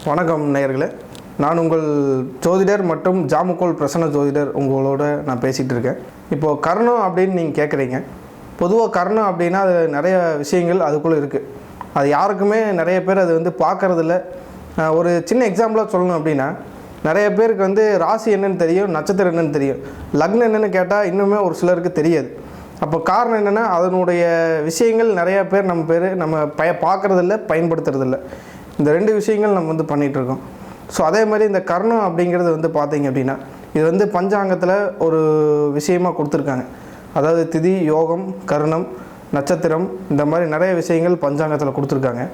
வணக்கம் நேயர்களே, நான் உங்கள் ஜோதிடர் மற்றும் ஜாமுக்கோல் பிரசன்ன ஜோதிடர் உங்களோட நான் பேசிகிட்டு இருக்கேன். இப்போது கர்ணம் அப்படின்னு நீங்கள் கேட்குறீங்க. பொதுவாக கர்ணம் அப்படின்னா அது நிறைய விஷயங்கள் அதுக்குள்ளே இருக்குது. அது யாருக்குமே நிறைய பேர் அது வந்து பார்க்குறதில்ல. ஒரு சின்ன எக்ஸாம்பிளாக சொல்லணும் அப்படின்னா, நிறைய பேருக்கு ராசி என்னென்னு தெரியும், நட்சத்திரம் என்னென்னு தெரியும், லக்னம் என்னென்னு கேட்டால் இன்னுமே ஒரு சிலருக்கு தெரியாது. அப்போ காரணம் என்னென்னா அதனுடைய விஷயங்கள் நிறையா பேர் நம்ம பார்க்குறதில்ல, பயன்படுத்துறதில்ல. இந்த ரெண்டு விஷயங்கள் நம்ம பண்ணிகிட்ருக்கோம். ஸோ அதே மாதிரி இந்த கர்ணம் அப்படிங்கிறது பார்த்தீங்க அப்படின்னா, இது பஞ்சாங்கத்தில் ஒரு விஷயமாக கொடுத்துருக்காங்க. அதாவது திதி, யோகம், கர்ணம், நட்சத்திரம், இந்த மாதிரி நிறைய விஷயங்கள் பஞ்சாங்கத்தில் கொடுத்துருக்காங்க.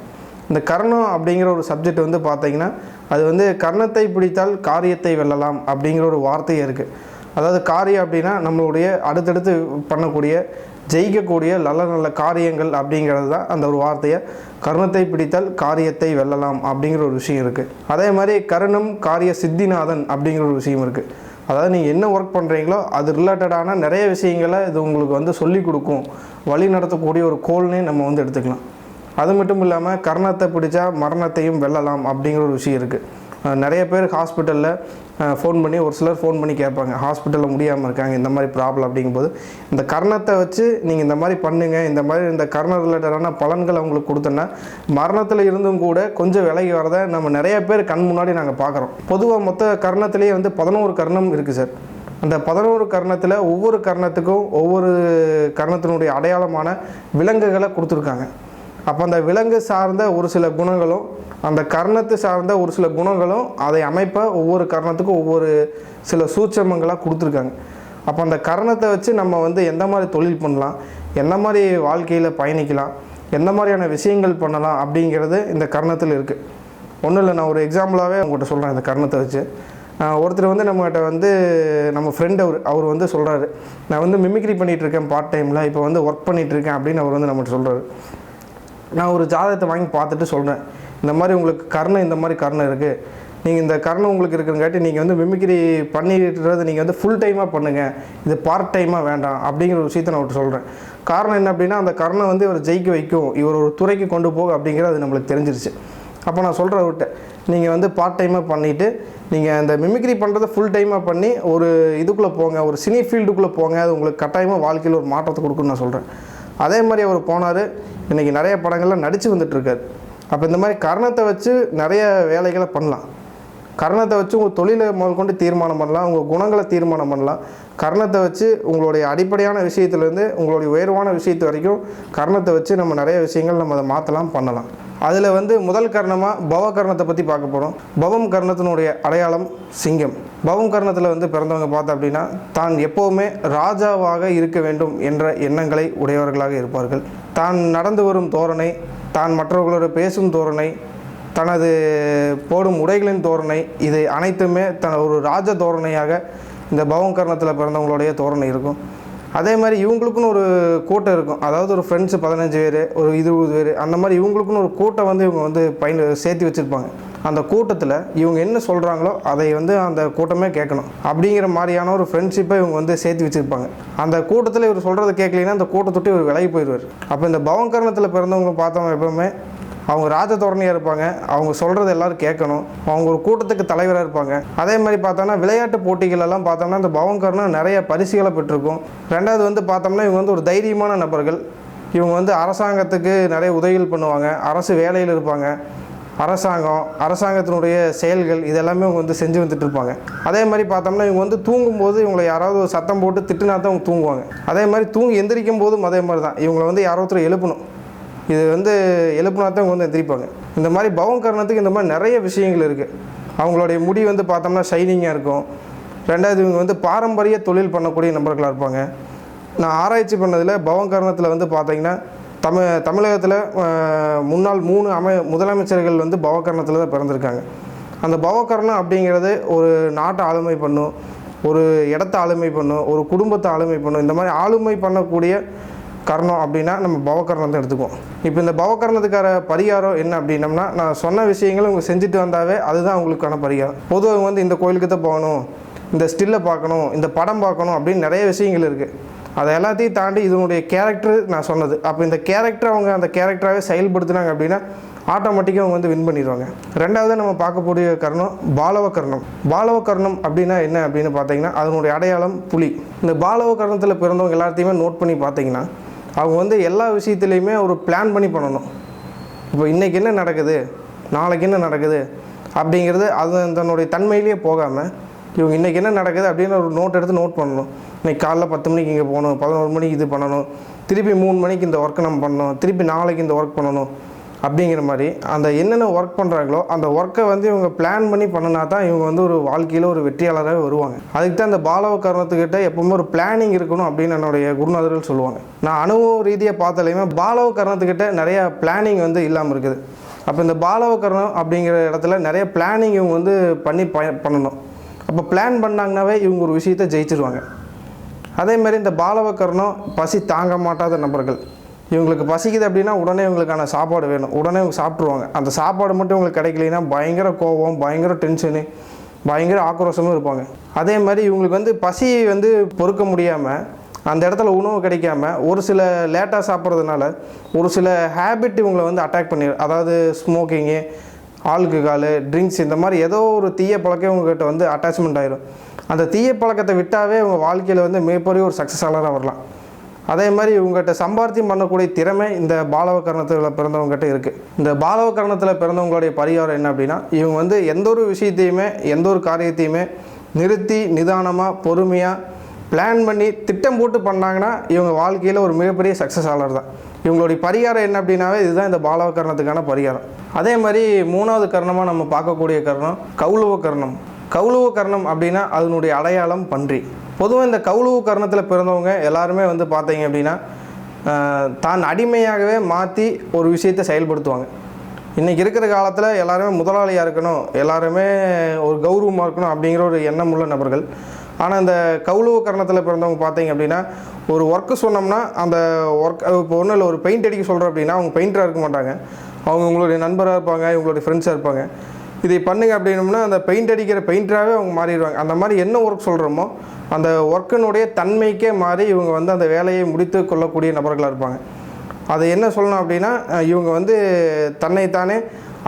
இந்த கர்ணம் அப்படிங்கிற ஒரு சப்ஜெக்ட் பார்த்தீங்கன்னா, அது கர்ணத்தை பிடித்தால் காரியத்தை வெல்லலாம் அப்படிங்கிற ஒரு வார்த்தையே இருக்குது. அதாவது காரியம் அப்படின்னா நம்மளுடைய அடுத்தடுத்து பண்ணக்கூடிய ஜெயிக்கக்கூடிய நல்ல நல்ல காரியங்கள் அப்படிங்கிறது தான் அந்த ஒரு வார்த்தையை. கர்ணத்தை பிடித்தால் காரியத்தை வெல்லலாம் அப்படிங்கிற ஒரு விஷயம் இருக்குது. அதே மாதிரி கர்ணம் காரிய சித்திநாதன் அப்படிங்கிற ஒரு விஷயம் இருக்குது. அதாவது நீங்கள் என்ன ஒர்க் பண்ணுறீங்களோ அது ரிலேட்டடான நிறைய விஷயங்களை இது உங்களுக்கு சொல்லிக் கொடுக்கும், வழி நடத்தக்கூடிய ஒரு கோல்னே நம்ம எடுத்துக்கலாம். அது மட்டும் இல்லாமல் கர்ணத்தை பிடிச்சா மரணத்தையும் வெல்லலாம் அப்படிங்கிற ஒரு விஷயம் இருக்குது. நிறைய பேர் ஹாஸ்பிட்டலில் ஃபோன் பண்ணி, ஒரு சிலர் ஃபோன் பண்ணி கேட்பாங்க, ஹாஸ்பிட்டலில் முடியாமல் இருக்காங்க, இந்த மாதிரி ப்ராப்ளம் அப்படிங்கும்போது இந்த கர்ணத்தை வச்சு நீங்கள் இந்த மாதிரி பண்ணுங்கள், இந்த மாதிரி இந்த கர்ண ரிலேட்டடான பலன்கள் அவங்களுக்கு கொடுத்தோன்னா மரணத்தில் இருந்தும் கூட கொஞ்சம் விலகி வரதை நம்ம நிறைய பேர் கண் முன்னாடி நாங்கள் பார்க்குறோம். பொதுவாக மொத்த கர்ணத்திலேயே 11 கர்ணம் இருக்குது சார். அந்த 11 கர்ணத்தில் ஒவ்வொரு கர்ணத்துக்கும் ஒவ்வொரு கர்ணத்தினுடைய அடையாளமான விலங்குகளை கொடுத்துருக்காங்க. அப்போ அந்த விலங்கு சார்ந்த ஒரு சில குணங்களும், அந்த கர்ணத்தை சார்ந்த ஒரு சில குணங்களும், அதை அமைப்ப ஒவ்வொரு கர்ணத்துக்கும் ஒவ்வொரு சில சூட்சமங்களாக கொடுத்துருக்காங்க. அப்போ அந்த கர்ணத்தை வச்சு நம்ம எந்த மாதிரி தொழில் பண்ணலாம், என்ன மாதிரி வாழ்க்கையில் பயணிக்கலாம், எந்த மாதிரியான விஷயங்கள் பண்ணலாம் அப்படிங்கிறது இந்த கர்ணத்தில் இருக்குது. ஒன்றும் இல்லை, நான் ஒரு எக்ஸாம்பிளாகவே உங்கள்கிட்ட சொல்கிறேன். இந்த கர்ணத்தை வச்சு ஒருத்தர் நம்மகிட்ட நம்ம ஃப்ரெண்ட் அவர் சொல்கிறாரு, நான் மிமிக்ரி பண்ணிகிட்ருக்கேன் பார்ட் டைமில், இப்போ ஒர்க் பண்ணிகிட்ருக்கேன் அப்படின்னு அவர் நம்மகிட்ட சொல்கிறாரு. நான் ஒரு ஜாதகத்தை வாங்கி பார்த்துட்டு சொல்கிறேன், இந்த மாதிரி உங்களுக்கு கர்ணம், இந்த மாதிரி கர்ணம் இருக்குது, நீங்கள் இந்த கர்ணம் உங்களுக்கு இருக்குங்காட்டி நீங்கள் மிமிக்ரி பண்ணிடுறது நீங்கள் ஃபுல் டைமாக பண்ணுங்கள், இது பார்ட் டைமாக வேண்டாம் அப்படிங்கிற ஒரு விஷயத்தை நான் அவர்கிட்ட சொல்கிறேன். காரணம் என்ன அப்படின்னா, அந்த கர்ணம் இவர் ஜெயிக்க வைக்கும், இவர் ஒரு துறைக்கு கொண்டு போக அப்படிங்கிறது நம்மளுக்கு தெரிஞ்சிருச்சு. அப்போ நான் சொல்கிறேன் அவர்கிட்ட, நீங்கள் பார்ட் டைமாக பண்ணிவிட்டு நீங்கள் அந்த மிமிக்ரி பண்ணுறதை ஃபுல் டைமாக பண்ணி ஒரு இதுக்குள்ளே போங்க, ஒரு சினி ஃபீல்டுக்குள்ளே போங்க, அது உங்களுக்கு கட்டாயமாக வாழ்க்கையில் ஒரு மாற்றத்தை கொடுக்குன்னு நான் சொல்கிறேன். அதே மாதிரி அவர் போனார், இன்றைக்கி நிறைய படங்கள்லாம் நடித்து வந்துட்டுருக்கார். அப்போ இந்த மாதிரி கர்ணத்தை வச்சு நிறைய வேலைகளை பண்ணலாம். கர்ணத்தை வச்சு உங்கள் தொழிலை முதல் கொண்டு தீர்மானம் பண்ணலாம், உங்கள் குணங்களை தீர்மானம் பண்ணலாம். கர்ணத்தை வச்சு உங்களுடைய அடிப்படையான விஷயத்துலேருந்து உங்களுடைய உயர்வான விஷயத்து வரைக்கும் கர்ணத்தை வச்சு நம்ம நிறைய விஷயங்கள் நம்ம அதை மாற்றலாம், பண்ணலாம். அதில் முதல் கர்ணமாக பவ கர்ணத்தை பற்றி பார்க்க போகிறோம். பவம் கர்ணத்தினுடைய அடையாளம் சிங்கம். பவம் கர்ணத்தில் பிறந்தவங்க பார்த்தா அப்படின்னா தான் எப்போவுமே ராஜாவாக இருக்க வேண்டும் என்ற எண்ணங்களை உடையவர்களாக இருப்பார்கள். தான் நடந்து வரும் தோரணை, தான் மற்றவர்களோட பேசும் தோரணை, தனது போடும் உடைகளின் தோரணை, இது அனைத்துமே ஒரு ராஜ தோரணையாக இந்த பவம் கர்ணத்தில் பிறந்தவங்களுடைய தோரணை இருக்கும். அதே மாதிரி இவங்களுக்குன்னு ஒரு கூட்டம் இருக்கும். அதாவது ஒரு ஃப்ரெண்ட்ஸு 15 பேர், ஒரு 20 பேர், அந்த மாதிரி இவங்களுக்குன்னு ஒரு கூட்டம் இவங்க சேர்த்து வச்சுருப்பாங்க. அந்த கூட்டத்தில் இவங்க என்ன சொல்கிறாங்களோ அதை அந்த கூட்டமே கேட்கணும் அப்படிங்கிற மாதிரியான ஒரு ஃப்ரெண்ட்ஷிப்பை இவங்க சேர்த்து வச்சுருப்பாங்க. அந்த கூட்டத்தில் இவர் சொல்கிறத கேட்கலைன்னா அந்த கூட்டத்தொட்டு இவர் விலகி போயிடுவார். அப்போ இந்த பவங்கரணத்தில் பிறந்தவங்க பார்த்தவங்க எப்போவுமே அவங்க ராஜதோரணையாக இருப்பாங்க, அவங்க சொல்கிறது எல்லோரும் கேட்கணும், அவங்க ஒரு கூட்டத்துக்கு தலைவராக இருப்பாங்க. அதே மாதிரி பார்த்தோம்னா விளையாட்டு போட்டிகளெல்லாம் பார்த்தோம்னா இந்த பவங்கரணம் நிறைய பரிசுகளை பெற்றிருக்கும். ரெண்டாவது பார்த்தோம்னா இவங்க ஒரு தைரியமான நபர்கள். இவங்க அரசாங்கத்துக்கு நிறைய உதவிகள் பண்ணுவாங்க, அரசு வேலையில் இருப்பாங்க, அரசாங்கத்தினுடைய செயல்கள் இதெல்லாமே இவங்க செஞ்சு வந்துட்டு இருப்பாங்க. அதே மாதிரி பார்த்தோம்னா இவங்க தூங்கும்போது இவங்களை யாராவது ஒரு சத்தம் போட்டு திட்டுனா தான் அவங்க தூங்குவாங்க. அதே மாதிரி தூங்கி எந்திரிக்கும் போதும் அதே மாதிரி தான், இவங்களை யாராவது எழுப்பணும், இது எழுப்புனா தான் இவங்க எந்திரிப்பாங்க. இந்த மாதிரி பவங்கரணத்துக்கு இந்த மாதிரி நிறைய விஷயங்கள் இருக்குது. அவங்களுடைய முடி பார்த்தோம்னா ஷைனிங்காக இருக்கும். ரெண்டாவது இவங்க பாரம்பரிய தொழில் பண்ணக்கூடிய நபர்களாக இருப்பாங்க. நான் ஆராய்ச்சி பண்ணதில் பவங்கரணத்தில் பார்த்தீங்கன்னா தமிழகத்தில் முன்னாள் 3 முதலமைச்சர்கள் பவகர்ணத்தில் தான் பிறந்திருக்காங்க. அந்த பவகர்ணம் அப்படிங்கிறது ஒரு நாட்டை ஆளுமை பண்ணும், ஒரு இடத்த ஆளுமை பண்ணும், ஒரு குடும்பத்தை ஆளுமை பண்ணும். இந்த மாதிரி ஆளுமை பண்ணக்கூடிய கர்ணம் அப்படின்னா நம்ம பவகர்ணம் தான் எடுத்துக்குவோம். இப்போ இந்த பவகர்ணத்துக்கார பரிகாரம் என்ன அப்படின்னம்னா, நான் சொன்ன விஷயங்களும் இவங்க செஞ்சுட்டு வந்தாவே அதுதான் அவங்களுக்கான பரிகாரம். பொதுவாக இந்த கோயிலுக்கு தான் போகணும், இந்த ஸ்டில்லை பார்க்கணும், இந்த படம் பார்க்கணும் அப்படின்னு நிறைய விஷயங்கள் இருக்குது. அதை எல்லாத்தையும் தாண்டி இதனுடைய கேரக்டர் நான் சொன்னது. அப்போ இந்த கேரக்டர் அவங்க அந்த கேரக்டராகவே செயல்படுத்தினாங்க அப்படின்னா ஆட்டோமேட்டிக்காக அவங்க வந்து வின் பண்ணிடுவாங்க. ரெண்டாவது நம்ம பார்க்கக்கூடிய கர்ணம் பாலவ கர்ணம். பாலவ கர்ணம் அப்படின்னா என்ன அப்படின்னு பார்த்தீங்கன்னா அதனுடைய அடையாளம் புலி. இந்த பாலவ கர்ணத்தில் பிறந்தவங்க எல்லாத்தையுமே நோட் பண்ணி பார்த்தீங்கன்னா அவங்க வந்து எல்லா விஷயத்துலையுமே ஒரு பிளான் பண்ணி பண்ணணும். இப்போ இன்றைக்கி என்ன நடக்குது, நாளைக்கு என்ன நடக்குது அப்படிங்கிறது அது தன்னுடைய தன்மையிலேயே போகாமல் இவங்க இன்றைக்கி என்ன நடக்குது அப்படின்னு ஒரு நோட் எடுத்து நோட் பண்ணணும். இன்றைக்கி காலைல 10 மணிக்கு இங்கே போகணும், 11 மணிக்கு இது பண்ணணும், திருப்பி 3 மணிக்கு இந்த ஒர்க்கை நம்ம பண்ணணும், திருப்பி நாளைக்கு இந்த ஒர்க் பண்ணணும் அப்படிங்கிற மாதிரி அந்த என்னென்ன ஒர்க் பண்ணுறாங்களோ அந்த ஒர்க்கை வந்து இவங்க பிளான் பண்ணி பண்ணினா தான் இவங்க வந்து ஒரு வாழ்க்கையில் ஒரு வெற்றியாளராக வருவாங்க. அதுக்கு தான் இந்த பாலவ கர்ணத்துக்கிட்ட எப்பவுமே ஒரு பிளானிங் இருக்கணும் அப்படின்னு என்னுடைய குருநாதர்கள் சொல்லுவாங்க. நான் அனுபவ ரீதியாக பார்த்தாலையுமே பாலவ கர்ணத்துக்கிட்ட நிறையா பிளானிங் வந்து இல்லாமல் இருக்குது. அப்போ இந்த பாலவ கர்ணம் அப்படிங்கிற இடத்துல நிறைய பிளானிங் இவங்க வந்து பண்ணணும். அப்போ பிளான் பண்ணாங்கன்னாவே இவங்க ஒரு விஷயத்தை ஜெயிச்சிருவாங்க. அதேமாதிரி இந்த பாலவ கர்ணம் பசி தாங்க மாட்டாத நபர்கள். இவங்களுக்கு பசிக்குது அப்படின்னா உடனே இவங்களுக்கான சாப்பாடு வேணும், உடனே இவங்க சாப்பிட்ருவாங்க. அந்த சாப்பாடு மட்டும் இவங்களுக்கு கிடைக்கலைன்னா பயங்கர கோபம், பயங்கர டென்ஷனு, பயங்கர ஆக்ரோஷமும் இருப்பாங்க. அதே மாதிரி இவங்களுக்கு வந்து பசி வந்து பொறுக்க முடியாமல் அந்த இடத்துல உணவு கிடைக்காம ஒரு சில லேட்டாக சாப்பிட்றதுனால ஒரு சில ஹேபிட் இவங்களை வந்து அட்டாக் பண்ணிடும். அதாவது ஸ்மோக்கிங்கு, ஆல்கஹாலு, ட்ரிங்க்ஸ், இந்த மாதிரி ஏதோ ஒரு தீய பழக்கம் இவங்ககிட்ட வந்து அட்டாச்மெண்ட் ஆயிடும். அந்த தீய பழக்கத்தை விட்டாவே இவங்க வாழ்க்கையில் வந்து மிகப்பெரிய ஒரு சக்ஸஸாளராக வரலாம். அதே மாதிரி இவங்ககிட்ட சம்பாத்தியம் பண்ணக்கூடிய திறமை இந்த பாலவ கர்ணத்தில் பிறந்தவங்ககிட்ட இருக்குது. இந்த பாலவ கர்ணத்தில் பிறந்தவங்களுடைய பரிகாரம் என்ன அப்படின்னா இவங்க வந்து எந்த ஒரு விஷயத்தையுமே எந்த ஒரு காரியத்தையுமே நிறுத்தி நிதானமாக பொறுமையாக பிளான் பண்ணி திட்டம் போட்டு பண்ணாங்கன்னா இவங்க வாழ்க்கையில் ஒரு மிகப்பெரிய சக்ஸஸாளர் தான். இவங்களுடைய பரிகாரம் என்ன அப்படின்னாவே இதுதான் இந்த பாலவ கர்ணத்துக்கான பரிகாரம். அதே மாதிரி 3வது கர்ணமாக நம்ம பார்க்கக்கூடிய கர்ணம் கௌளவ கர்ணம். கௌளவ கர்ணம் அப்படின்னா அதனுடைய அடையாளம் பன்றி. பொதுவாக இந்த கௌளவ கர்ணத்தில் பிறந்தவங்க எல்லாருமே வந்து பார்த்தீங்க அப்படின்னா தான் அடிமையாகவே மாற்றி ஒரு விஷயத்தை செயல்படுத்துவாங்க. இன்றைக்கி இருக்கிற காலத்தில் எல்லாருமே முதலாளியாக இருக்கணும், எல்லாருமே ஒரு கௌரவமாக இருக்கணும் அப்படிங்கிற ஒரு எண்ணம் உள்ள நபர்கள். ஆனால் இந்த கௌளவ கர்ணத்தில் பிறந்தவங்க பார்த்தீங்க அப்படின்னா ஒரு ஒர்க்கு சொன்னோம்னா அந்த ஒர்க் இப்போ ஒன்றும் இல்லை, ஒரு பெயிண்ட் அடிக்க சொல்கிறோம் அப்படின்னா அவங்க பெயிண்டராக இருக்க மாட்டாங்க, அவங்க உங்களுடைய நண்பராக இருப்பாங்க, இவங்களுடைய ஃப்ரெண்ட்ஸாக இருப்பாங்க. இதை பண்ணுங்க அப்படின்னோம்னா அந்த பெயிண்ட் அடிக்கிற பெயிண்டராகவே அவங்க மாறிடுவாங்க. அந்த மாதிரி என்ன ஒர்க் சொல்கிறோமோ அந்த ஒர்க்கினுடைய தன்மைக்கே மாறி இவங்க வந்து அந்த வேலையை முடித்து கொள்ளக்கூடிய நபர்களாக இருப்பாங்க. அதை என்ன சொல்லணும் அப்படின்னா இவங்க வந்து தன்னைத்தானே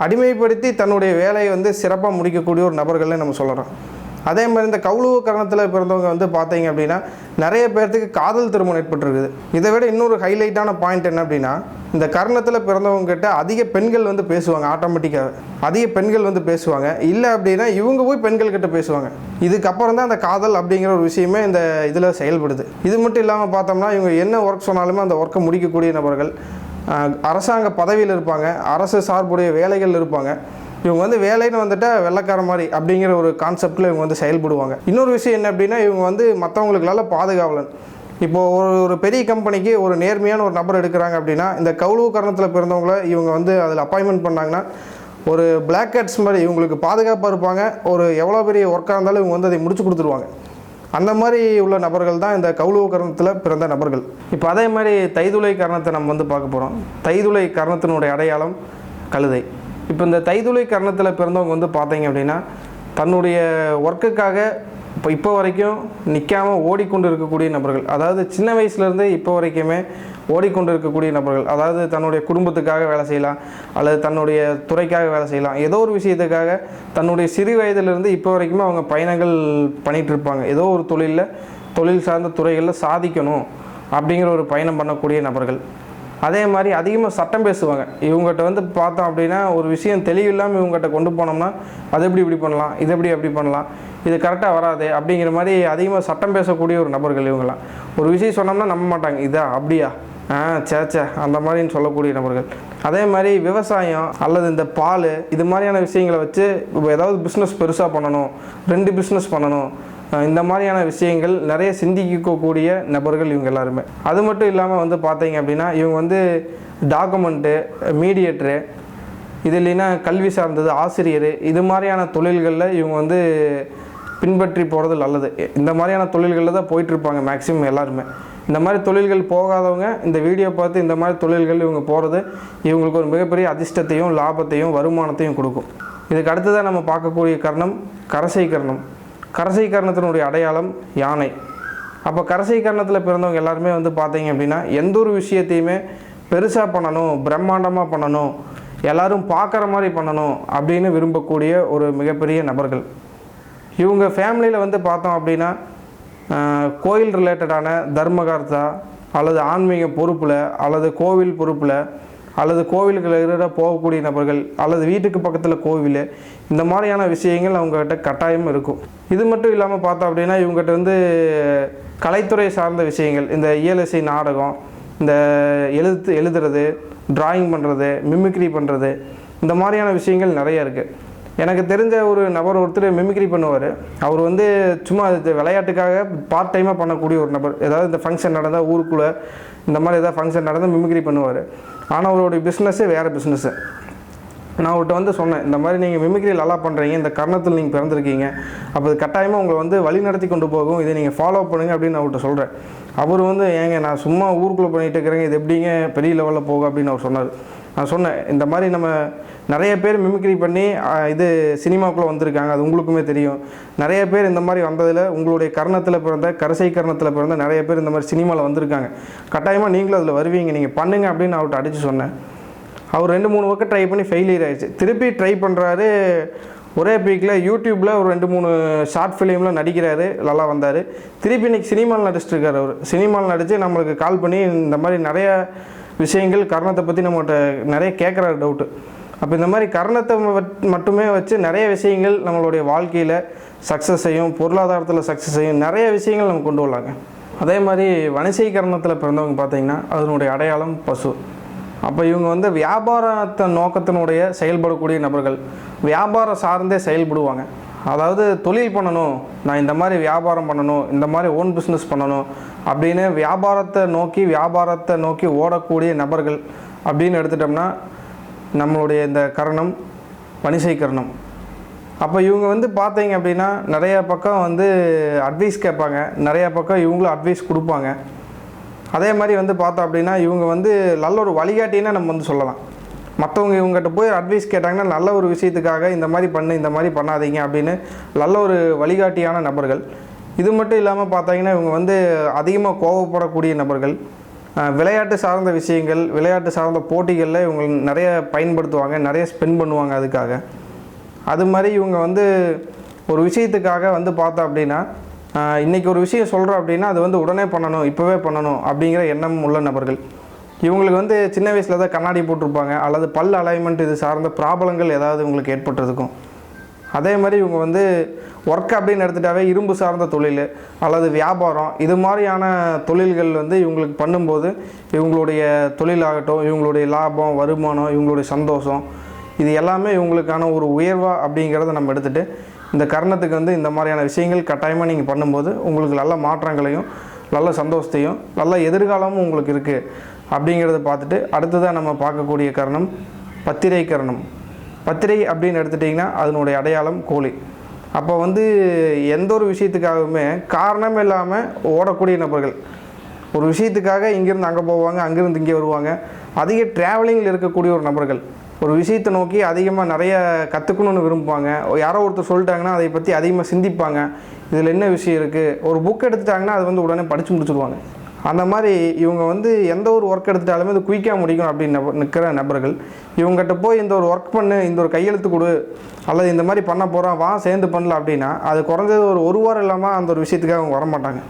அடிமைப்படுத்தி தன்னுடைய வேலையை வந்து சிறப்பாக முடிக்கக்கூடிய ஒரு நபர்கள்னு நம்ம சொல்லலாம். அதே மாதிரி இந்த கௌளவ கர்ணத்தில் பிறந்தவங்க வந்து பார்த்தீங்க அப்படின்னா நிறைய பேர்த்துக்கு காதல் திருமணம் ஏற்பட்டுருக்குது. இதை விட இன்னொரு ஹைலைட்டான பாயிண்ட் என்ன அப்படின்னா இந்த கர்ணத்தில் பிறந்தவங்க கிட்ட அதிக பெண்கள் வந்து பேசுவாங்க. ஆட்டோமேட்டிக்காக அதிக பெண்கள் வந்து பேசுவாங்க. இல்லை அப்படின்னா இவங்க போய் பெண்கள் கிட்ட பேசுவாங்க. இதுக்கப்புறம் தான் அந்த காதல் அப்படிங்கிற ஒரு விஷயமே இந்த இதில் செயல்படுது. இது மட்டும் இல்லாமல் பார்த்தோம்னா இவங்க என்ன ஒர்க் சொன்னாலுமே அந்த ஒர்க்கை முடிக்கக்கூடிய நபர்கள், அரசாங்க பதவியில் இருப்பாங்க, அரசு சார்புடைய வேலைகள் இருப்பாங்க. இவங்க வந்து வேலைன்னு வந்துட்டால் வெள்ளைக்கார மாதிரி அப்படிங்கிற ஒரு கான்செப்டில் இவங்க வந்து செயல்படுவாங்க. இன்னொரு விஷயம் என்ன அப்படின்னா இவங்க வந்து மற்றவங்களுக்குளால பாதுகாவலன். இப்போது ஒரு பெரிய கம்பெனிக்கு ஒரு நேர்மையான ஒரு நபர் எடுக்கிறாங்க அப்படின்னா இந்த கௌளவ கர்ணத்தில் பிறந்தவங்கள இவங்க வந்து அதில் அப்பாயின்மெண்ட் பண்ணாங்கன்னா ஒரு பிளாக் ஹேட்ஸ் மாதிரி இவங்களுக்கு பாதுகாப்பாக இருப்பாங்க. ஒரு எவ்வளோ பெரிய ஒர்க்காக இருந்தாலும் இவங்க வந்து அதை முடிச்சு கொடுத்துருவாங்க. அந்த மாதிரி உள்ள நபர்கள் தான் இந்த கௌளவ கர்ணத்தில் பிறந்த நபர்கள். இப்போ அதே மாதிரி தைதுளை கர்ணத்தை நம்ம வந்து பார்க்க போகிறோம். தைதுளை கர்ணத்தினுடைய அடையாளம் கழுதை. இப்போ இந்த தைதுளை கர்ணத்தில் பிறந்தவங்க வந்து பார்த்தீங்க அப்படின்னா தன்னுடைய ஒர்க்குக்காக இப்போ வரைக்கும் நிற்காமல் ஓடிக்கொண்டு இருக்கக்கூடிய நபர்கள். அதாவது சின்ன வயசுலேருந்து இப்போ வரைக்குமே ஓடிக்கொண்டு இருக்கக்கூடிய நபர்கள். அதாவது தன்னுடைய குடும்பத்துக்காக வேலை செய்யலாம், அல்லது தன்னுடைய துறைக்காக வேலை செய்யலாம், ஏதோ ஒரு விஷயத்துக்காக தன்னுடைய சிறு வயதிலிருந்து இப்போ வரைக்குமே அவங்க பயணங்கள் பண்ணிகிட்ருப்பாங்க. ஏதோ ஒரு தொழில் சார்ந்த துறைகளில் சாதிக்கணும் அப்படிங்கிற ஒரு பயணம் பண்ணக்கூடிய நபர்கள். அதே மாதிரி அதிகமாக சட்டம் பேசுவாங்க. இவங்ககிட்ட வந்து பார்த்தோம் அப்படின்னா ஒரு விஷயம் தெளிவில்லாமல் இவங்ககிட்ட கொண்டு போனோம்னா அது எப்படி இப்படி பண்ணலாம், இது எப்படி அப்படி பண்ணலாம், இது கரெக்டாக வராது அப்படிங்கிற மாதிரி அதிகமாக சட்டம் பேசக்கூடிய ஒரு நபர்கள் இவங்களாம். ஒரு விஷயம் சொன்னோம்னா நம்ப மாட்டாங்க, இதா அப்படியா சேச்சே அந்த மாதிரின்னு சொல்லக்கூடிய நபர்கள். அதே மாதிரி விவசாயம் அல்லது இந்த பால் இது மாதிரியான விஷயங்களை வச்சு இப்போ ஏதாவது பிஸ்னஸ் பெருசாக பண்ணணும், 2 பிஸ்னஸ் பண்ணணும், இந்த மாதிரியான விஷயங்கள் நிறைய சிந்திக்கக்கூடிய நபர்கள் இவங்க எல்லாருமே. அது மட்டும் இல்லாமல் வந்து பார்த்தீங்க அப்படின்னா இவங்க வந்து டாக்குமெண்ட்டு, மீடியேட்ரு, இது இல்லைன்னா கல்வி சார்ந்தது, ஆசிரியர், இது மாதிரியான தொழில்களில் இவங்க வந்து பின்பற்றி போகிறது நல்லது. இந்த மாதிரியான தொழில்களில் தான் போயிட்டுருப்பாங்க மேக்ஸிமம் எல்லாருமே. இந்த மாதிரி தொழில்கள் போகாதவங்க இந்த வீடியோ பார்த்து இந்த மாதிரி தொழில்கள் இவங்க போகிறது இவங்களுக்கு ஒரு மிகப்பெரிய அதிர்ஷ்டத்தையும் லாபத்தையும் வருமானத்தையும் கொடுக்கும். இதுக்கு அடுத்ததான் நம்ம பார்க்கக்கூடிய கர்ணம் கரசை கர்ணம். கரசை கர்ணத்தினுடைய அடையாளம் யானை. அப்போ கரசை கர்ணத்தில் பிறந்தவங்க எல்லாருமே வந்து பார்த்தீங்க அப்படின்னா எந்த ஒரு விஷயத்தையுமே பெருசாக பண்ணணும், பிரம்மாண்டமாக பண்ணணும், எல்லோரும் பார்க்குற மாதிரி பண்ணணும் அப்படின்னு விரும்பக்கூடிய ஒரு மிகப்பெரிய நபர்கள். இவங்க ஃபேமிலியில் வந்து பார்த்தோம் அப்படின்னா கோயில் ரிலேட்டடான தர்மகர்த்தா அல்லது ஆன்மீக பொறுப்பில் அல்லது கோவில் பொறுப்பில் அல்லது கோவில்களில் போகக்கூடிய நபர்கள் அல்லது வீட்டுக்கு பக்கத்தில் கோவில், இந்த மாதிரியான விஷயங்கள் அவங்ககிட்ட கட்டாயம் இருக்கும். இது மட்டும் இல்லாமல் பார்த்தோம் அப்படின்னா இவங்ககிட்ட வந்து கலைத்துறை சார்ந்த விஷயங்கள், இந்த இயலிசை நாடகம், இந்த எழுதுறது, டிராயிங் பண்ணுறது, மிமிக்ரி பண்ணுறது, இந்த மாதிரியான விஷயங்கள் நிறைய இருக்குது. எனக்கு தெரிஞ்ச ஒரு நபர் ஒருத்தர் மிமிக்ரி பண்ணுவார். அவர் வந்து சும்மா அது விளையாட்டுக்காக பார்ட் டைமாக பண்ணக்கூடிய ஒரு நபர். ஏதாவது இந்த ஃபங்க்ஷன் நடந்தால் ஊருக்குள்ளே இந்த மாதிரி ஏதாவது ஃபங்க்ஷன் நடந்தால் மிமிக்ரி பண்ணுவார். ஆனால் அவருடைய பிஸ்னஸ்ஸே வேறு பிஸ்னஸ்ஸு. நான் அவர்கிட்ட வந்து சொன்னேன், இந்த மாதிரி நீங்கள் மிமிக்ரி நல்லா பண்ணுறீங்க, இந்த கர்ணத்தில் நீங்கள் பிறந்திருக்கீங்க, அப்போ அது கட்டாயமாக உங்களை வந்து வழி நடத்தி கொண்டு போகும், இதை நீங்கள் ஃபாலோ பண்ணுங்கள் அப்படின்னு அவர்கிட்ட சொல்கிறேன். அவர் வந்து ஏங்க நான் சும்மா ஊருக்குள்ளே பண்ணிகிட்டு இருக்கிறேங்க, இது எப்படிங்க பெரிய லெவலில் போகும் அப்படின்னு அவர் சொன்னார். நான் சொன்னேன், இந்த மாதிரி நம்ம நிறைய பேர் மிமிக்ரி பண்ணி இது சினிமாக்குள்ளே வந்திருக்காங்க, அது உங்களுக்குமே தெரியும். நிறைய பேர் இந்த மாதிரி வந்ததில் உங்களுடைய கர்ணத்தில் பிறந்த கரசை கர்ணத்தில் பிறந்த நிறைய பேர் இந்த மாதிரி சினிமாவில் வந்திருக்காங்க, கட்டாயமாக நீங்களும் அதில் வருவீங்க, நீங்கள் பண்ணுங்கள் அப்படின்னு அவர்கிட்ட அடித்து சொன்னேன். அவர் 2-3 பக்கம் ட்ரை பண்ணி ஃபெயிலியர் ஆகிடுச்சு. திருப்பி ட்ரை பண்ணுறாரு. ஒரே பீக்கில் யூடியூப்பில் ஒரு 2-3 ஷார்ட் ஃபிலிமில் நடிக்கிறாரு, நல்லா வந்தார். திருப்பி இன்றைக்கி சினிமாவில் நடிச்சிட்ருக்காரு. அவர் சினிமாவில் நடித்து நம்மளுக்கு கால் பண்ணி இந்த மாதிரி நிறைய விஷயங்கள் கர்ணத்தை பற்றி நம்மகிட்ட நிறைய கேட்குறாரு டவுட்டு. அப்போ இந்த மாதிரி கர்ணத்தை மட்டுமே வச்சு நிறைய விஷயங்கள் நம்மளுடைய வாழ்க்கையில் சக்ஸஸையும் பொருளாதாரத்தில் சக்ஸஸையும் நிறைய விஷயங்கள் நம்ம கொண்டு வரலாங்க. அதே மாதிரி வணிசை கர்ணத்தில் பிறந்தவங்க பார்த்திங்கன்னா அதனுடைய அடையாளம் பசு. அப்போ இவங்க வந்து வியாபாரத்தை நோக்கத்தினுடைய செயல்படக்கூடிய நபர்கள், வியாபாரம் சார்ந்தே செயல்படுவாங்க. அதாவது தொழில் பண்ணணும், நான் இந்த மாதிரி வியாபாரம் பண்ணணும், இந்த மாதிரி ஓன் பிஸ்னஸ் பண்ணணும் அப்படின்னு வியாபாரத்தை நோக்கி ஓடக்கூடிய நபர்கள் அப்படின்னு எடுத்துட்டோம்னா நம்மளுடைய இந்த கர்ணம் வணிசை கர்ணம். அப்போ இவங்க வந்து பார்த்தீங்க அப்படின்னா நிறைய பக்கம் வந்து அட்வைஸ் கேட்பாங்க, நிறைய பக்கம் இவங்களும் அட்வைஸ் கொடுப்பாங்க. அதே மாதிரி வந்து பார்த்தோம் அப்படின்னா இவங்க வந்து நல்ல ஒரு வழிகாட்டின்னு நம்ம வந்து சொல்லலாம். மற்றவங்க இவங்ககிட்ட போய் அட்வைஸ் கேட்டாங்கன்னா நல்ல ஒரு விஷயத்துக்காக இந்த மாதிரி பண்ணு, இந்த மாதிரி பண்ணாதீங்க அப்படின்னு நல்ல ஒரு வழிகாட்டியான நபர்கள். இது மட்டும் இல்லாமல் பார்த்திங்கன்னா இவங்க வந்து அதிகமாக கோபப்படக்கூடிய நபர்கள். விளையாட்டு சார்ந்த விஷயங்கள், விளையாட்டு சார்ந்த போட்டிகளில் இவங்க நிறைய பயன்படுத்துவாங்க, நிறைய ஸ்பெண்ட் பண்ணுவாங்க அதுக்காக. அது மாதிரி இவங்க வந்து ஒரு விஷயத்துக்காக வந்து பார்த்தோம் அப்படின்னா இன்றைக்கி ஒரு விஷயம் சொல்கிறோம் அப்படின்னா அது வந்து உடனே பண்ணணும், இப்போவே பண்ணணும் அப்படிங்கிற எண்ணம் உள்ள நபர்கள். இவங்களுக்கு வந்து சின்ன வயசில் தான் கண்ணாடி போட்டிருப்பாங்க, அல்லது பல் அலைன்மெண்ட் இது சார்ந்த ப்ராப்ளங்கள் ஏதாவது இவங்களுக்கு ஏற்பட்டிருக்கும். அதே மாதிரி இவங்க வந்து ஒர்க் அப்படின்னு எடுத்துட்டாவே இரும்பு சார்ந்த தொழில் அல்லது வியாபாரம், இது மாதிரியான தொழில்கள் வந்து இவங்களுக்கு பண்ணும்போது இவங்களுடைய தொழிலாகட்டும், இவங்களுடைய லாபம், வருமானம், இவங்களுடைய சந்தோஷம், இது எல்லாமே இவங்களுக்கான ஒரு உயர்வா அப்படிங்கிறத நம்ம எடுத்துகிட்டு இந்த கர்ணத்துக்கு வந்து இந்த மாதிரியான விஷயங்கள் கட்டாயமாக நீங்கள் பண்ணும்போது உங்களுக்கு நல்ல மாற்றங்களையும் நல்ல சந்தோஷத்தையும் நல்ல எதிர்காலமும் உங்களுக்கு இருக்குது அப்படிங்கிறத பார்த்துட்டு அடுத்ததாக நம்ம பார்க்கக்கூடிய கர்ணம் பத்திரை கர்ணம். பத்திரை அப்படின்னு எடுத்துட்டிங்கன்னா அதனுடைய அடையாளம் கோழி. அப்போ வந்து எந்த ஒரு விஷயத்துக்காகவுமே காரணம் இல்லாமல் ஓடக்கூடிய நபர்கள். ஒரு விஷயத்துக்காக இங்கேருந்து அங்கே போவாங்க, அங்கேருந்து இங்கே வருவாங்க. அதிக ட்ராவலிங்கில் இருக்கக்கூடிய ஒரு நபர்கள். ஒரு விஷயத்தை நோக்கி அதிகமாக நிறைய கற்றுக்கணுன்னு விரும்புவாங்க. யாரோ ஒருத்தர் சொல்லிட்டாங்கன்னா அதை பற்றி அதிகமாக சிந்திப்பாங்க. இதில் என்ன விஷயம் இருக்குது, ஒரு புக் எடுத்துட்டாங்கன்னா அது வந்து உடனே படித்து முடிச்சுடுவாங்க. அந்த மாதிரி இவங்க வந்து எந்த ஒரு ஒர்க் எடுத்துட்டாலுமே அது குயிக்காக முடிக்கும் அப்படின்னு நிற்கிற நபர்கள். இவங்ககிட்ட போய் இந்த ஒரு ஒர்க் பண்ணு, இந்த ஒரு கையெழுத்து கொடு, அல்லது இந்த மாதிரி பண்ண போகிறோம் வா சேர்ந்து பண்ணல அப்படின்னா அது குறைஞ்சது ஒரு வாரம் இல்லாமல் அந்த ஒரு விஷயத்துக்காக அவங்க வரமாட்டாங்க.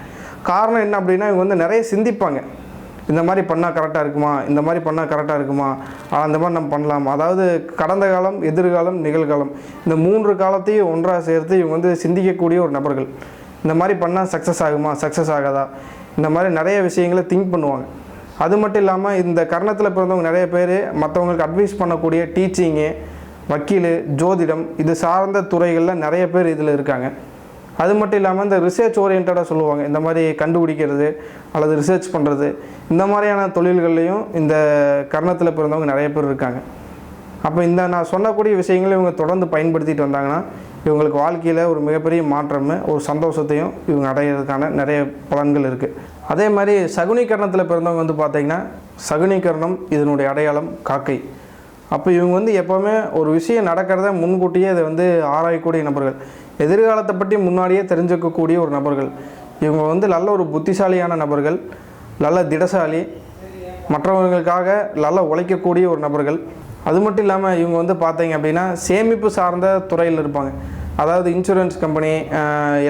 காரணம் என்ன அப்படின்னா இவங்க வந்து நிறைய சிந்திப்பாங்க. இந்த மாதிரி பண்ணால் கரெக்டாக இருக்குமா, இந்த மாதிரி பண்ணால் கரெக்டாக இருக்குமா, அந்த மாதிரி நம்ம பண்ணலாம். அதாவது கடந்த காலம், எதிர்காலம், நிகழ்காலம், இந்த 3 காலத்தையும் ஒன்றாக சேர்த்து இவங்க வந்து சிந்திக்கக்கூடிய ஒரு நபர்கள். இந்த மாதிரி பண்ணால் சக்ஸஸ் ஆகுமா, சக்ஸஸ் ஆகாதா, இந்த மாதிரி நிறைய விஷயங்களை திங்க் பண்ணுவாங்க. அது மட்டும் இல்லாமல் இந்த கர்ணத்தில் பிறந்தவங்க நிறைய பேர் மற்றவங்களுக்கு அட்வைஸ் பண்ணக்கூடிய டீச்சிங்கு, வக்கீல், ஜோதிடம், இது சார்ந்த துறைகளில் நிறைய பேர் இதில் இருக்காங்க. அது மட்டும் இல்லாமல் இந்த ரிசர்ச் ஓரியன்டாக சொல்லுவாங்க, இந்த மாதிரி கண்டுபிடிக்கிறது அல்லது ரிசர்ச் பண்ணுறது, இந்த மாதிரியான தொழில்கள்லையும் இந்த கர்ணத்தில் பிறந்தவங்க நிறைய பேர் இருக்காங்க. அப்போ இந்த நான் சொல்லக்கூடிய விஷயங்களை இவங்க தொடர்ந்து பயன்படுத்திட்டு வந்தாங்கன்னா இவங்களுக்கு வாழ்க்கையில் ஒரு மிகப்பெரிய மாற்றமே ஒரு சந்தோஷத்தையும் இவங்க அடையிறதுக்கான நிறைய பலன்கள் இருக்குது. அதே மாதிரி சகுனி கர்ணத்தில் பிறந்தவங்க வந்து பார்த்திங்கன்னா சகுனி கர்ணம் இதனுடைய அடையாளம் காக்கை. அப்போ இவங்க வந்து எப்போவுமே ஒரு விஷயம் நடக்கிறத முன்கூட்டியே இதை வந்து ஆராயக்கூடிய நபர்கள், எதிர்காலத்தை பற்றி முன்னாடியே தெரிஞ்சுக்கக்கூடிய ஒரு நபர்கள். இவங்க வந்து நல்ல ஒரு புத்திசாலியான நபர்கள், நல்ல திடசாலி, மற்றவர்களுக்காக நல்லா உழைக்கக்கூடிய ஒரு நபர்கள். அது மட்டும் இல்லாமல் இவங்க வந்து பார்த்தீங்க அப்படின்னா சேமிப்பு சார்ந்த துறையில் இருப்பாங்க. அதாவது இன்சூரன்ஸ் கம்பெனி,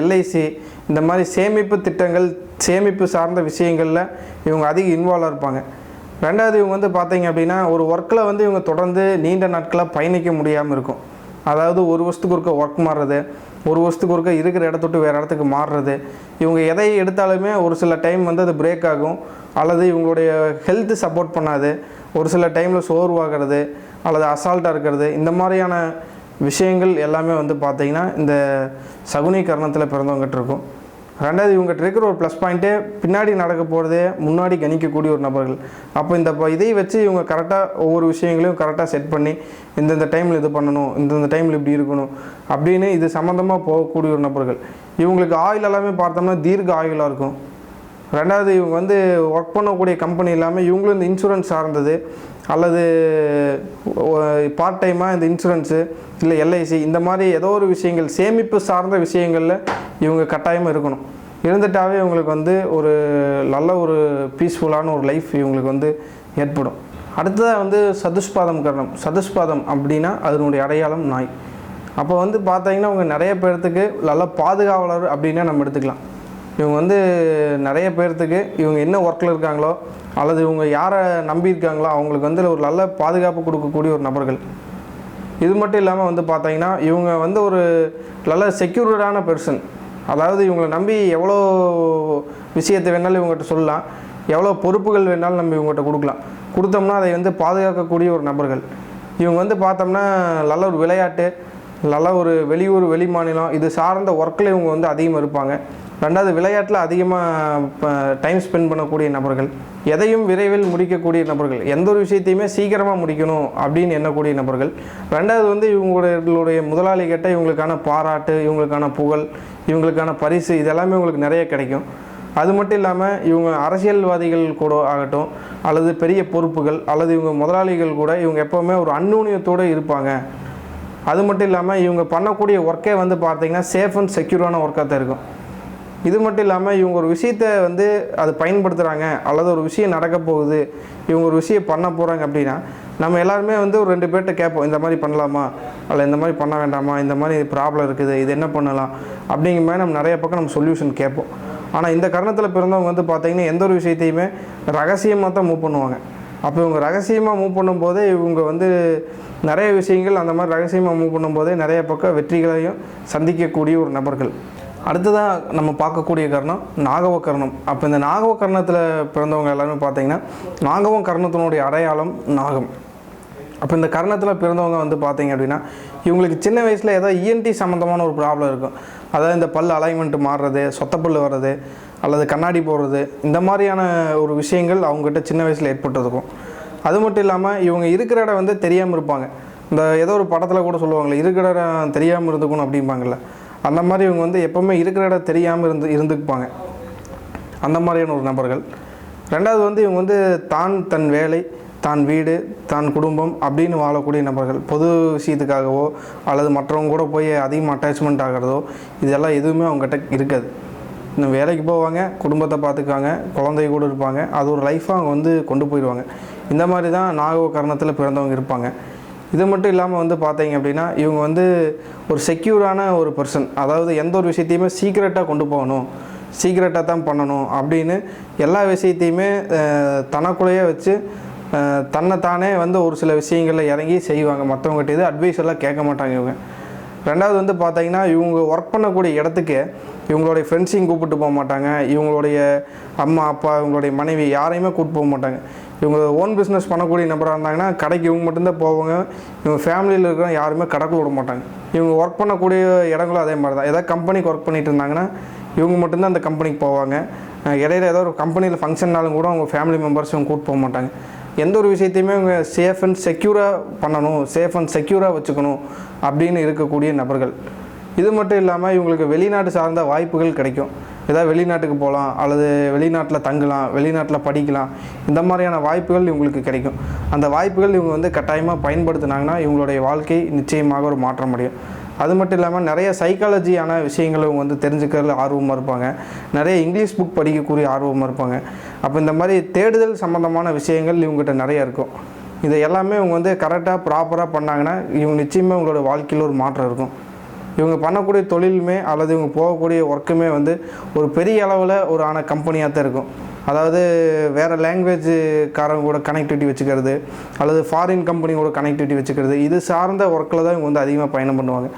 எல்ஐசி, இந்த மாதிரி சேமிப்பு திட்டங்கள், சேமிப்பு சார்ந்த விஷயங்களில் இவங்க அதிக இன்வால்வாக இருப்பாங்க. ரெண்டாவது இவங்க வந்து பார்த்தீங்க அப்படின்னா ஒரு ஒர்க்கில் வந்து இவங்க தொடர்ந்து நீண்ட நாட்களாக பயணிக்க முடியாமல் இருக்கும். அதாவது ஒரு வருஷத்துக்கு ஒருக்க ஒர்க் மாறுறது, ஒரு வருஷத்துக்கு ஒருக்க இருக்கிற இடத்துட்டு வேறு இடத்துக்கு மாறுறது. இவங்க எதை எடுத்தாலுமே ஒரு சில டைம் வந்து அது பிரேக் ஆகும், அல்லது இவங்களுடைய ஹெல்த்து சப்போர்ட் பண்ணாது, ஒரு சில டைமில் சோர்வாகிறது அல்லது அசால்ட்டாக இருக்கிறது. இந்த மாதிரியான விஷயங்கள் எல்லாமே வந்து பார்த்திங்கன்னா இந்த சகுனி கர்ணத்தில் பிறந்தவங்ககிட்ட இருக்கும். ரெண்டாவது இவங்ககிட்ட இருக்கிற ஒரு ப்ளஸ் பாயிண்ட்டே பின்னாடி நடக்க போகிறதே முன்னாடி கணிக்கக்கூடிய ஒரு நபர்கள். அப்போ இந்த இதை வச்சு இவங்க கரெக்டாக ஒவ்வொரு விஷயங்களையும் கரெக்டாக செட் பண்ணி இந்தந்த டைமில் இது பண்ணணும், இந்தந்த டைமில் இப்படி இருக்கணும் அப்படின்னு இது சம்மந்தமாக போகக்கூடிய ஒரு நபர்கள். இவங்களுக்கு ஆயுள் எல்லாமே பார்த்தோம்னா தீர்க்க ஆயுளாக இருக்கும். ரெண்டாவது இவங்க வந்து ஒர்க் பண்ணக்கூடிய கம்பெனி இல்லாமல் இவங்களும் இந்த இன்சூரன்ஸ் சார்ந்தது அல்லது பார்ட் டைமாக இந்த இன்சூரன்ஸு இல்லை எல்ஐசி இந்த மாதிரி ஏதோ ஒரு விஷயங்கள் சேமிப்பு சார்ந்த விஷயங்களில் இவங்க கட்டாயமாக இருக்கணும். இருந்துட்டாவே இவங்களுக்கு வந்து ஒரு நல்ல ஒரு பீஸ்ஃபுல்லான ஒரு லைஃப் இவங்களுக்கு வந்து ஏற்படும். அடுத்ததாக வந்து சதுஷ்பாதம் கர்ணம். சதுஷ்பாதம் அப்படின்னா அதனுடைய அடையாளம் நாய். அப்போ வந்து பார்த்தீங்கன்னா அவங்க நிறைய பேர்த்துக்கு நல்ல பாதுகாவலர் அப்படின்னா நம்ம எடுத்துக்கலாம். இவங்க வந்து நிறைய பேர்த்துக்கு இவங்க என்ன ஒர்க்கில் இருக்காங்களோ அல்லது இவங்க யாரை நம்பியிருக்காங்களோ அவங்களுக்கு வந்து ஒரு நல்ல பாதுகாப்பு கொடுக்கக்கூடிய ஒரு நபர்கள். இது மட்டும் இல்லாமல் வந்து பார்த்தீங்கன்னா இவங்க வந்து ஒரு நல்ல செக்யூர்டான பெர்சன். அதாவது இவங்களை நம்பி எவ்வளோ விஷயத்தை வேணாலும் இவங்ககிட்ட சொல்லலாம், எவ்வளோ பொறுப்புகள் வேணாலும் நம்ம இவங்ககிட்ட கொடுத்தோம்னா அதை வந்து பாதுகாக்கக்கூடிய ஒரு நபர்கள். இவங்க வந்து பார்த்தோம்னா நல்ல ஒரு விளையாட்டு, நல்ல ஒரு வெளியூர் வெளி மாநிலம் இது சார்ந்த ஒர்க்கில் இவங்க வந்து அதிகமாக இருப்பாங்க. ரெண்டாவது விளையாட்டில் அதிகமாக டைம் ஸ்பெண்ட் பண்ணக்கூடிய நபர்கள், எதையும் விரைவில் முடிக்கக்கூடிய நபர்கள், எந்த ஒரு விஷயத்தையுமே சீக்கிரமாக முடிக்கணும் அப்படின்னு எண்ணக்கூடிய நபர்கள். ரெண்டாவது வந்து இவங்களுடைய முதலாளிகிட்ட இவங்களுக்கான பாராட்டு, இவங்களுக்கான புகழ், இவங்களுக்கான பரிசு இதெல்லாமே இவங்களுக்கு நிறைய கிடைக்கும். அது மட்டும் இல்லாமல் இவங்க அரசியல்வாதிகள் கூட ஆகட்டும் அல்லது பெரிய பொறுப்புகள் அல்லது இவங்க முதலாளிகள் கூட இவங்க எப்போவுமே ஒரு அந்நூன்யத்தோடு இருப்பாங்க. அது மட்டும் இல்லாமல் இவங்க பண்ணக்கூடிய ஒர்க்கே வந்து பார்த்திங்கன்னா சேஃப் அண்ட் செக்யூரான ஒர்க்காக தான் இருக்கும். இது மட்டும் இல்லாமல் இவங்க ஒரு விஷயத்தை வந்து அது பயன்படுத்துகிறாங்க அல்லது ஒரு விஷயம் நடக்க போகுது, இவங்க ஒரு விஷயம் பண்ண போகிறாங்க அப்படின்னா நம்ம எல்லாருமே வந்து ஒரு 2 பேர்கிட்ட கேட்போம், இந்த மாதிரி பண்ணலாமா அல்ல இந்த மாதிரி பண்ண வேண்டாமா, இந்த மாதிரி ப்ராப்ளம் இருக்குது, இது என்ன பண்ணலாம் அப்படிங்கிற மாதிரி நம்ம நிறைய பக்கம் நம்ம சொல்யூஷன் கேட்போம். ஆனால் இந்த கர்ணத்தில் பிறந்தவங்க வந்து பார்த்திங்கன்னா எந்த ஒரு விஷயத்தையுமே ரகசியமாக தான் மூவ் பண்ணுவாங்க. அப்போ இவங்க ரகசியமாக மூவ் பண்ணும்போதே இவங்க வந்து நிறைய விஷயங்கள் அந்த மாதிரி ரகசியமாக மூவ் பண்ணும்போதே நிறைய பக்கம் வெற்றிகளையும் சந்திக்கக்கூடிய ஒரு நபர்கள். அடுத்ததாக நம்ம பார்க்கக்கூடிய கர்ணம் நாகவ கர்ணம். அப்போ இந்த நாகவ கர்ணத்தில் பிறந்தவங்க எல்லாருமே பார்த்திங்கன்னா நாகவ கர்ணத்தினுடைய அடையாளம் நாகம். அப்போ இந்த கர்ணத்தில் பிறந்தவங்க வந்து பார்த்திங்க அப்படின்னா இவங்களுக்கு சின்ன வயசில் ஏதோ இஎன்டி சம்மந்தமான ஒரு ப்ராப்ளம் இருக்கும். அதாவது இந்த பல் அலைன்மெண்ட்டு மாறுறது, சொத்தப்பல் வர்றது அல்லது கண்ணாடி போடுறது, இந்த மாதிரியான ஒரு விஷயங்கள் அவங்ககிட்ட சின்ன வயசில் ஏற்பட்டிருக்கும். அது மட்டும் இல்லாமல் இவங்க இருக்கிற இடம் வந்து தெரியாமல் இருப்பாங்க. இந்த ஏதோ ஒரு படத்தில் கூட சொல்லுவாங்களே இருக்கிற இடம் தெரியாமல் இருந்துக்கணும் அப்படிம்பாங்கள்ல, அந்த மாதிரி இவங்க வந்து எப்போவுமே இருக்கிற இடம் தெரியாமல் இருந்துக்குப்பாங்க. அந்த மாதிரியான ஒரு நபர்கள். ரெண்டாவது வந்து இவங்க வந்து தன் வேலை, தான் வீடு, தான் குடும்பம் அப்படின்னு வாழக்கூடிய நபர்கள். பொது விஷயத்துக்காகவோ அல்லது மற்றவங்க கூட போய் அதிகமாக அட்டாச்மெண்ட் ஆகிறதோ இதெல்லாம் எதுவுமே அவங்ககிட்ட இருக்காது. இன்னும் வேலைக்கு போவாங்க, குடும்பத்தை பார்த்துக்குவாங்க, குழந்தை கூட இருப்பாங்க, அது ஒரு லைஃப்பாக அவங்க வந்து கொண்டு போயிடுவாங்க. இந்த மாதிரி தான் நாகவ கர்ணத்தில் பிறந்தவங்க இருப்பாங்க. இது மட்டும் இல்லாமல் வந்து பார்த்தீங்க அப்படின்னா இவங்க வந்து ஒரு செக்யூரான ஒரு பர்சன். அதாவது எந்த ஒரு விஷயத்தையுமே சீக்ரெட்டாக கொண்டு போகணும், சீக்ரெட்டாக தான் பண்ணணும் அப்படின்னு எல்லா விஷயத்தையுமே தனக்குள்ளேயே வச்சு தன்னைத்தானே வந்து ஒரு சில விஷயங்களில் இறங்கி செய்வாங்க. மற்றவங்ககிட்ட இது அட்வைஸ் எல்லாம் கேட்க மாட்டாங்க இவங்க. ரெண்டாவது வந்து பார்த்தீங்கன்னா இவங்க ஒர்க் பண்ணக்கூடிய இடத்துக்கு இவங்களுடைய ஃப்ரெண்ட்ஸையும் கூப்பிட்டு போக மாட்டாங்க, இவங்களுடைய அம்மா அப்பா இவங்களுடைய மனைவி யாரையுமே கூப்பிட்டு போக மாட்டாங்க. இவங்க ஓன் பிஸ்னஸ் பண்ணக்கூடிய நபராக இருந்தாங்கன்னா கடைக்கு இவங்க மட்டும்தான் போவாங்க. இவங்க ஃபேமிலியில் இருக்கிற யாருமே கடைக்கு விட மாட்டாங்க. இவங்க ஒர்க் பண்ணக்கூடிய இடங்களும் அதே மாதிரி தான். ஏதாவது கம்பெனிக்கு ஒர்க் பண்ணிட்டு இருந்தாங்கன்னா இவங்க மட்டும்தான் அந்த கம்பெனிக்கு போவாங்க. இடையில ஏதோ ஒரு கம்பெனியில் ஃபங்க்ஷன்னாலும் கூட அவங்க ஃபேமிலி மெம்பர்ஸ் இவங்க கூப்பிட்டு போக மாட்டாங்க. எந்த ஒரு விஷயத்தையுமே இவங்க சேஃப் அண்ட் செக்யூராக பண்ணணும், சேஃப் அண்ட் செக்யூராக வச்சுக்கணும் அப்படின்னு இருக்கக்கூடிய நபர்கள். இது மட்டும் இல்லாமல் இவங்களுக்கு வெளிநாட்டு சார்ந்த வாய்ப்புகள் கிடைக்கும். ஏதாவது வெளிநாட்டுக்கு போகலாம் அல்லது வெளிநாட்டில் தங்கலாம், வெளிநாட்டில் படிக்கலாம், இந்த மாதிரியான வாய்ப்புகள் இவங்களுக்கு கிடைக்கும். அந்த வாய்ப்புகள் இவங்க வந்து கட்டாயமாக பயன்படுத்தினாங்கன்னா இவங்களுடைய வாழ்க்கை நிச்சயமாக ஒரு மாற்றம் அடையும். அது மட்டும் இல்லாமல் நிறைய சைக்காலஜியான விஷயங்களை இவங்க வந்து தெரிஞ்சுக்கிறதுல ஆர்வமாக இருப்பாங்க. நிறைய இங்கிலீஷ் புக் படிக்கக்கூடிய ஆர்வமாக இருப்பாங்க. அப்போ இந்த மாதிரி தேடுதல் சம்மந்தமான விஷயங்கள் இவங்ககிட்ட நிறையா இருக்கும். இதை எல்லாமே இவங்க வந்து கரெக்டாக ப்ராப்பராக பண்ணாங்கன்னா இவங்க நிச்சயமாக உங்களோட வாழ்க்கையில் ஒரு மாற்றம் இருக்கும். இவங்க பண்ணக்கூடிய தொழிலுமே அல்லது இவங்க போகக்கூடிய ஒர்க்குமே வந்து ஒரு பெரிய அளவில் ஒரு ஆன கம்பெனியாக தான் இருக்கும். அதாவது வேறு லாங்குவேஜுக்காரங்க கூட கனெக்டிவிட்டி வச்சுக்கிறது அல்லது ஃபாரின் கம்பெனி கூட கனெக்டிவிட்டி வச்சுக்கிறது, இது சார்ந்த ஒர்க்கில் தான் இவங்க வந்து அதிகமாக பயணம் பண்ணுவாங்க.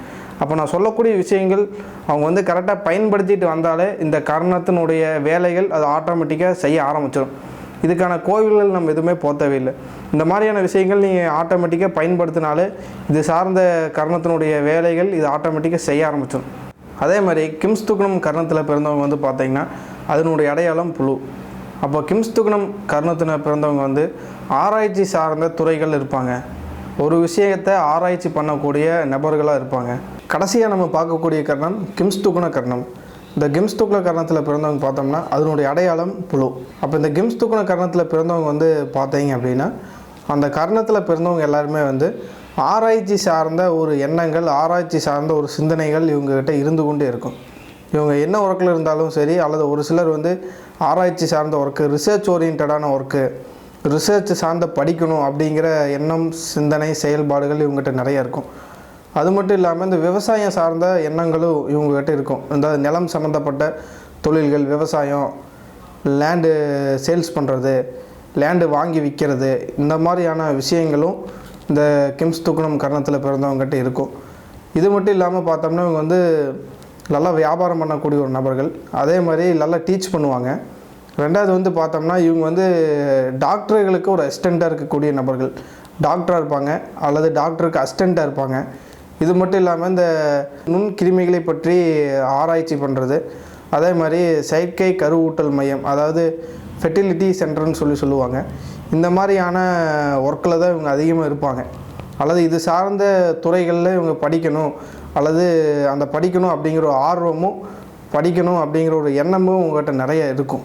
அப்போ நான் சொல்லக்கூடிய விஷயங்கள் அவங்க வந்து கரெக்டாக பயன்படுத்திட்டு வந்தாலே இந்த கர்ணத்தினுடைய வேலைகள் அது ஆட்டோமேட்டிக்காக செய்ய ஆரம்பிச்சிடும். இதுக்கான கோவில்கள் நம்ம எதுவுமே போக தேவையில்லை. இந்த மாதிரியான விஷயங்கள் நீங்கள் ஆட்டோமேட்டிக்காக பயன்படுத்தினாலே இது சார்ந்த கர்ணத்தினுடைய வேலைகள் இது ஆட்டோமேட்டிக்காக செய்ய ஆரம்பிச்சிடும். அதே மாதிரி கிம்ஸ்துக்னம் கர்ணத்தில் பிறந்தவங்க வந்து பார்த்திங்கன்னா அதனுடைய அடையாளம் புழு. அப்போ கிம்ஸ்துக்னம் கர்ணத்தில் பிறந்தவங்க வந்து ஆராய்ச்சி சார்ந்த துறைகள் இருப்பாங்க. ஒரு விஷயத்தை ஆராய்ச்சி பண்ணக்கூடிய நபர்களாக இருப்பாங்க. கடைசியாக நம்ம பார்க்கக்கூடிய கர்ணம் கிம்ஸ்துக்ன கர்ணம். இந்த கிம்ஸ்துக்ன கர்ணத்தில் பிறந்தவங்க பார்த்தோம்னா அதனுடைய அடையாளம் புழு. அப்போ இந்த கிம்ஸ்துக்ன கர்ணத்தில் பிறந்தவங்க வந்து பார்த்தீங்க அப்படின்னா அந்த கர்ணத்தில் பிறந்தவங்க எல்லாருமே வந்து ஆராய்ச்சி சார்ந்த ஒரு எண்ணங்கள், ஆராய்ச்சி சார்ந்த ஒரு சிந்தனைகள் இவங்ககிட்ட இருந்து கொண்டே இருக்கும். இவங்க என்ன ஒர்க்கில் இருந்தாலும் சரி, அல்லது ஒரு சிலர் வந்து ஆராய்ச்சி சார்ந்த ஒர்க்கு, ரிசர்ச் ஓரியன்டான ஒர்க்கு, ரிசர்ச் சார்ந்த படிக்கணும் அப்படிங்கிற எண்ணம், சிந்தனை, செயல்பாடுகள் இவங்ககிட்ட நிறைய இருக்கும். அது மட்டும் இல்லாமல் இந்த விவசாயம் சார்ந்த எண்ணங்களும் இவங்ககிட்ட இருக்கும். இந்த நிலம் சம்மந்தப்பட்ட தொழில்கள், விவசாயம், லேண்டு சேல்ஸ் பண்ணுறது, லேண்டு வாங்கி விற்கிறது, இந்த மாதிரியான விஷயங்களும் இந்த கிம்ஸ்துக்னம் கர்ணத்தில் பிறந்தவங்ககிட்ட இருக்கும். இது மட்டும் இல்லாமல் பார்த்தோம்னா இவங்க வந்து நல்லா வியாபாரம் பண்ணக்கூடிய ஒரு நபர்கள். அதே மாதிரி நல்லா டீச் பண்ணுவாங்க. ரெண்டாவது வந்து பார்த்தோம்னா இவங்க வந்து டாக்டர்களுக்கு ஒரு அசிஸ்டண்ட்டாக இருக்கக்கூடிய நபர்கள். டாக்டராக இருப்பாங்க அல்லது டாக்டருக்கு அசிஸ்டண்ட்டாக இருப்பாங்க. இது மட்டும் இல்லாமல் இந்த நுண்கிருமிகளை பற்றி ஆராய்ச்சி பண்ணுறது, அதே மாதிரி செயற்கை கருவூட்டல் மையம், அதாவது ஃபெர்டிலிட்டி சென்டர்னு சொல்லுவாங்க. இந்த மாதிரியான ஒர்க்கில் தான் இவங்க அதிகமாக இருப்பாங்க. அல்லது இது சார்ந்த துறைகளில் இவங்க படிக்கணும் அல்லது அந்த படிக்கணும் அப்படிங்கிற ஒரு ஆர்வமும், படிக்கணும் அப்படிங்கிற ஒரு எண்ணமும் உங்கள்கிட்ட நிறைய இருக்கும்.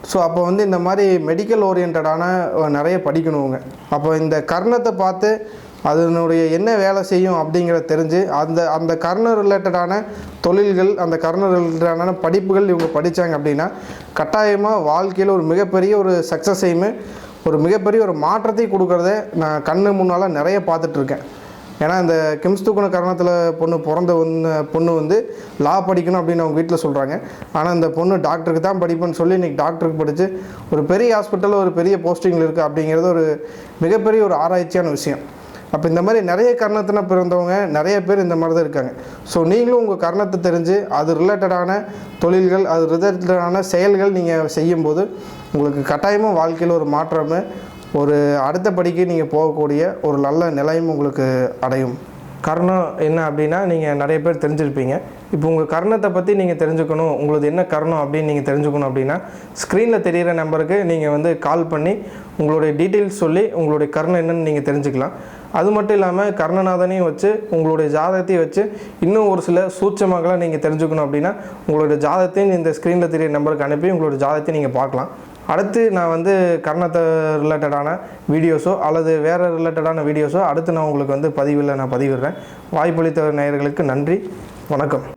ஸோ அப்போ வந்து இந்த மாதிரி மெடிக்கல் ஓரியன்டான நிறைய படிக்கணுங்க. அப்போ இந்த கர்ணத்தை பார்த்து அதனுடைய என்ன வேலை செய்யும் அப்படிங்கிற தெரிஞ்சு அந்த கர்ண ரிலேட்டடான தொழில்கள், அந்த கர்ண ரிலேட்டடான படிப்புகள் இவங்க படித்தாங்க அப்படின்னா கட்டாயமாக வாழ்க்கையில் ஒரு மிகப்பெரிய ஒரு சக்ஸஸையுமே, ஒரு மிகப்பெரிய ஒரு மாற்றத்தை கொடுக்குறத நான் கண்ணு முன்னால் நிறைய பார்த்துட்ருக்கேன். ஏன்னா இந்த கிம்ஸ்துக்ன கர்ணத்தில் பொண்ணு வந்து லா படிக்கணும் அப்படின்னு அவங்க வீட்டில் சொல்கிறாங்க. ஆனால் இந்த பொண்ணு டாக்டருக்கு தான் படிப்புன்னு சொல்லி இன்றைக்கி டாக்டருக்கு படித்து ஒரு பெரிய ஹாஸ்பிட்டலில் ஒரு பெரிய போஸ்டிங்கில் இருக்குது. அப்படிங்கிறது ஒரு மிகப்பெரிய ஒரு ஆராய்ச்சியான விஷயம். அப்போ இந்த மாதிரி நிறைய கர்ணத்தில் பிறந்தவங்க நிறைய பேர் இந்த மாதிரி தான் இருக்காங்க. ஸோ நீங்களும் உங்கள் கர்ணத்தை தெரிஞ்சு அது ரிலேட்டடான தொழில்கள், அது ரிலேட்டடான செயல்கள் நீங்கள் செய்யும்போது உங்களுக்கு கட்டாயமாக வாழ்க்கையில் ஒரு மாற்றமே, ஒரு அடுத்த படிக்கு நீங்கள் போகக்கூடிய ஒரு நல்ல நிலையும் உங்களுக்கு அடையும். கர்ணம் என்ன அப்படின்னா நீங்கள் நிறைய பேர் தெரிஞ்சிருப்பீங்க. இப்போ உங்கள் கர்ணத்தை பற்றி நீங்கள் தெரிஞ்சுக்கணும், உங்களது என்ன கர்ணம் அப்படின்னு நீங்கள் தெரிஞ்சுக்கணும் அப்படின்னா ஸ்க்ரீனில் தெரிகிற நம்பருக்கு நீங்கள் வந்து கால் பண்ணி உங்களுடைய டீட்டெயில்ஸ் சொல்லி உங்களுடைய கர்ணம் என்னன்னு நீங்கள் தெரிஞ்சுக்கலாம். அது மட்டும் இல்லாமல் கர்ணநாதனையும் வச்சு உங்களுடைய ஜாதகத்தையும் வச்சு இன்னும் ஒரு சில சூட்சமங்களை நீங்கள் தெரிஞ்சுக்கணும் அப்படின்னா உங்களுடைய ஜாதகத்தையும் இந்த ஸ்க்ரீனில் தெரிகிற நம்பருக்கு அனுப்பி உங்களுடைய ஜாதகத்தையும் நீங்கள் பார்க்கலாம். அடுத்து நான் வந்து கர்ணத்தை ரிலேட்டடான வீடியோஸோ அல்லது வேறு ரிலேட்டடான வீடியோஸோ அடுத்து நான் உங்களுக்கு வந்து பதிவில் நான் பதிவிடுறேன். வாய்ப்பளித்த நேயர்களுக்கு நன்றி, வணக்கம்.